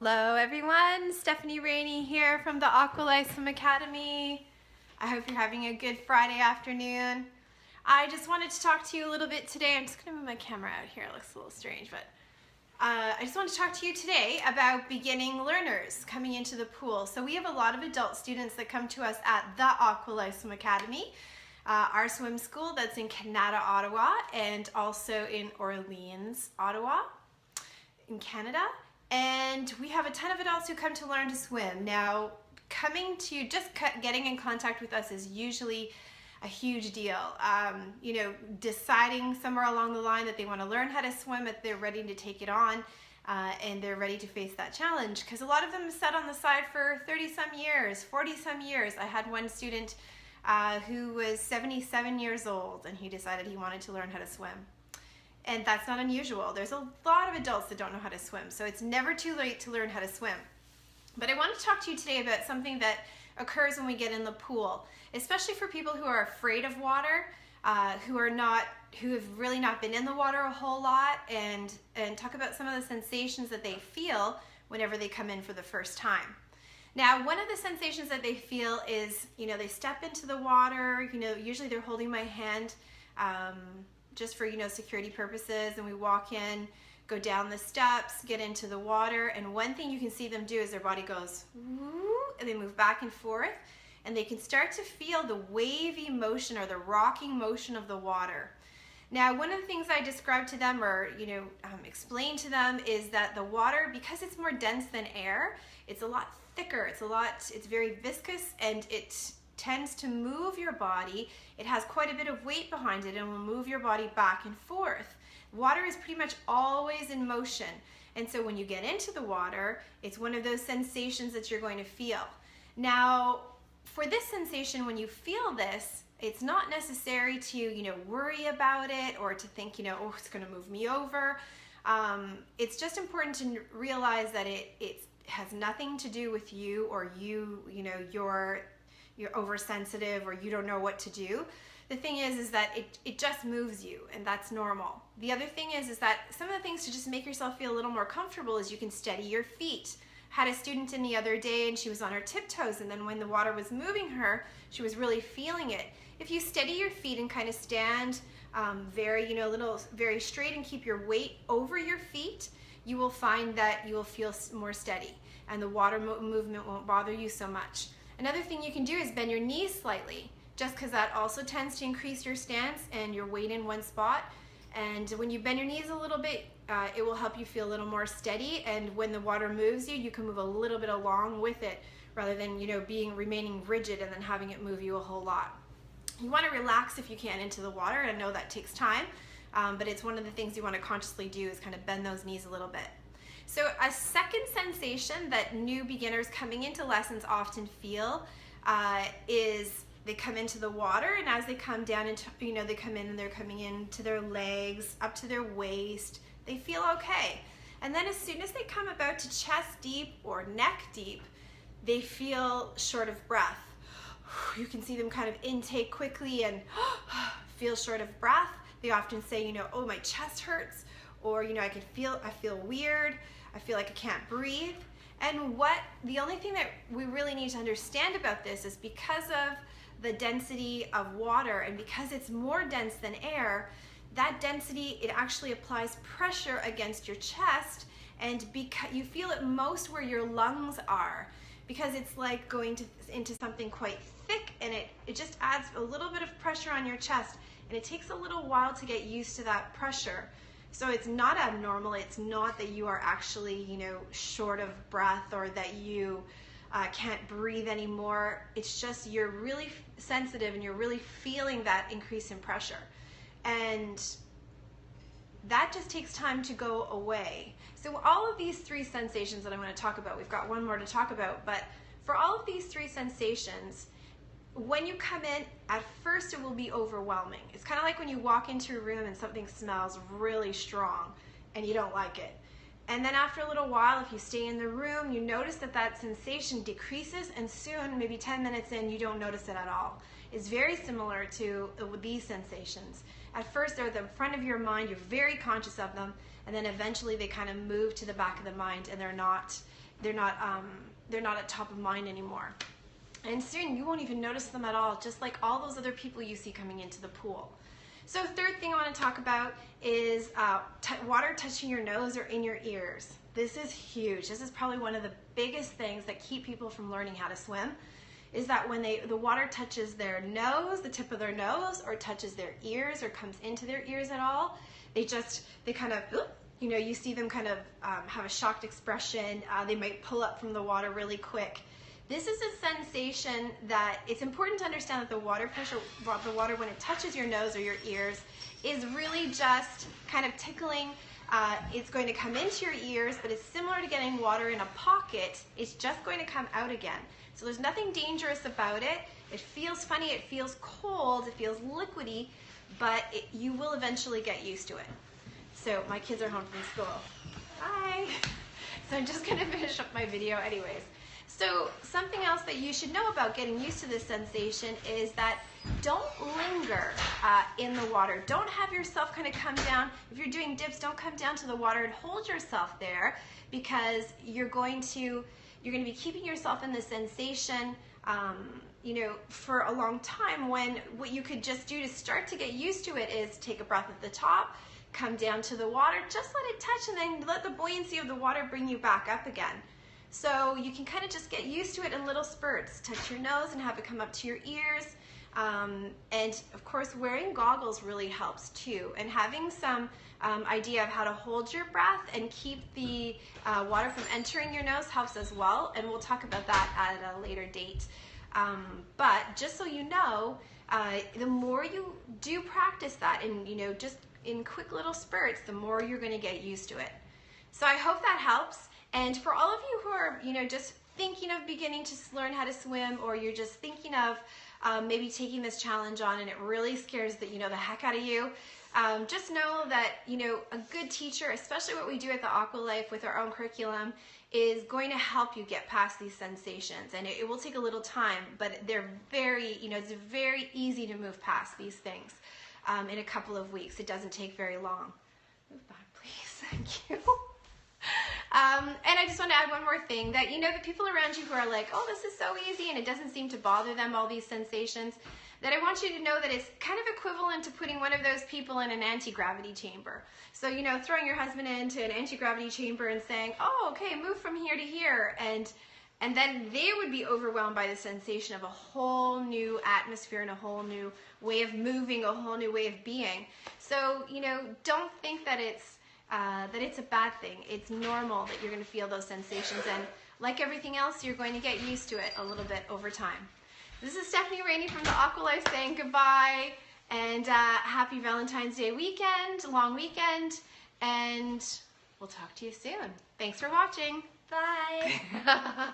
Hello everyone, Stephanie Rainey here from the Aqualife Swim Academy. I hope you're having a good Friday afternoon. I just wanted to talk to you a little bit today. I'm just going to move my camera out here, it looks a little strange, but I just want to talk to you today about beginning learners coming into the pool. So we have a lot of adult students that come to us at the Aqualife Swim Academy, our swim school that's in Canada, Ottawa, and also in Orleans, Ottawa, in Canada. And we have a ton of adults who come to learn to swim. Now, getting in contact with us is usually a huge deal. Deciding somewhere along the line that they want to learn how to swim, that they're ready to take it on, and they're ready to face that challenge. Because a lot of them sat on the side for 30-some years, 40-some years. I had one student who was 77 years old, and he decided he wanted to learn how to swim. And that's not unusual. There's a lot of adults that don't know how to swim, so it's never too late to learn how to swim. But I want to talk to you today about something that occurs when we get in the pool, especially for people who are afraid of water, who have really not been in the water a whole lot, and talk about some of the sensations that they feel whenever they come in for the first time. Now, one of the sensations that they feel is, they step into the water, usually they're holding my hand, just for security purposes, and we walk in, go down the steps, get into the water, and one thing you can see them do is their body goes woo, and they move back and forth, and they can start to feel the wavy motion or the rocking motion of the water. Now, one of the things I describe to them or explain to them is that the water, because it's more dense than air, it's a lot thicker, it's very viscous, and it tends to move your body. It has quite a bit of weight behind it and will move your body back and forth. Water is pretty much always in motion, and so when you get into the water, it's one of those sensations that you're going to feel. Now, for this sensation, when you feel this, it's not necessary to worry about it or to think oh, it's going to move me over. It's just important to realize that it has nothing to do with you or you're oversensitive or you don't know what to do. The thing is that it just moves you, and that's normal. The other thing is that some of the things to just make yourself feel a little more comfortable is you can steady your feet. Had a student in the other day, and she was on her tiptoes, and then when the water was moving her, she was really feeling it. If you steady your feet and kind of stand very straight and keep your weight over your feet, you will find that you will feel more steady, and the water movement won't bother you so much. Another thing you can do is bend your knees slightly, just because that also tends to increase your stance and your weight in one spot. And when you bend your knees a little bit, it will help you feel a little more steady, and when the water moves you, you can move a little bit along with it rather than remaining rigid and then having it move you a whole lot. You want to relax if you can into the water, and I know that takes time, but it's one of the things you want to consciously do is kind of bend those knees a little bit. So a second sensation that new beginners coming into lessons often feel is they come into the water, and as they come down into, they come in and they're coming into their legs, up to their waist, they feel okay. And then as soon as they come about to chest deep or neck deep, they feel short of breath. You can see them kind of intake quickly and feel short of breath. They often say, oh, my chest hurts, or I feel weird, I feel like I can't breathe. And the only thing that we really need to understand about this is because of the density of water, and because it's more dense than air, that density, it actually applies pressure against your chest, and you feel it most where your lungs are, because it's like going into something quite thick, and it just adds a little bit of pressure on your chest, and it takes a little while to get used to that pressure. So it's not abnormal. It's not that you are actually, short of breath or that you can't breathe anymore. It's just you're really sensitive and you're really feeling that increase in pressure. And that just takes time to go away. So all of these three sensations that I'm going to talk about, we've got one more to talk about, but for all of these three sensations, when you come in, at first it will be overwhelming. It's kind of like when you walk into a room and something smells really strong and you don't like it. And then after a little while, if you stay in the room, you notice that sensation decreases, and soon, maybe 10 minutes in, you don't notice it at all. It's very similar to these sensations. At first, they're at the front of your mind, you're very conscious of them, and then eventually they kind of move to the back of the mind, and they're not they're not at top of mind anymore. And soon you won't even notice them at all, just like all those other people you see coming into the pool. So third thing I want to talk about is water touching your nose or in your ears. This is huge. This is probably one of the biggest things that keep people from learning how to swim, is that when the water touches their nose, the tip of their nose, or touches their ears or comes into their ears at all, they kind of, you know, you see them kind of have a shocked expression. They might pull up from the water really quick. This is a sensation that it's important to understand that the water pressure, the water when it touches your nose or your ears, is really just kind of tickling. It's going to come into your ears, but it's similar to getting water in a pocket. It's just going to come out again. So there's nothing dangerous about it. It feels funny, it feels cold, it feels liquidy, but you will eventually get used to it. So my kids are home from school. Bye. So I'm just gonna finish up my video anyways. So something else that you should know about getting used to this sensation is that don't linger in the water. Don't have yourself kind of come down. If you're doing dips, don't come down to the water and hold yourself there, because you're going to be keeping yourself in the sensation you know, for a long time, when what you could just do to start to get used to it is take a breath at the top, come down to the water, just let it touch, and then let the buoyancy of the water bring you back up again. So you can kind of just get used to it in little spurts. Touch your nose and have it come up to your ears. And of course, wearing goggles really helps too. And having some idea of how to hold your breath and keep the water from entering your nose helps as well. And we'll talk about that at a later date. But just so you know, the more you do practice that, and you know, just in quick little spurts, the more you're going to get used to it. So I hope that helps. And for all of you who are, you know, just thinking of beginning to learn how to swim, or you're just thinking of maybe taking this challenge on and it really scares the heck out of you, just know that, you know, a good teacher, especially what we do at the Aqua Life with our own curriculum, is going to help you get past these sensations. And it will take a little time, but they're very, you know, it's very easy to move past these things in a couple of weeks. It doesn't take very long. Move back, please. Thank you. And I just want to add one more thing, that, you know, the people around you who are like, oh, this is so easy and it doesn't seem to bother them, all these sensations, that I want you to know that it's kind of equivalent to putting one of those people in an anti-gravity chamber. So, you know, throwing your husband into an anti-gravity chamber and saying, oh, okay, move from here to here. And then they would be overwhelmed by the sensation of a whole new atmosphere and a whole new way of moving, a whole new way of being. So, you know, don't think that it's a bad thing. It's normal that you're going to feel those sensations, and like everything else, you're going to get used to it a little bit over time. This is Stephanie Rainey from the Aqua Life saying goodbye, and happy Valentine's Day weekend, long weekend, and we'll talk to you soon. Thanks for watching. Bye.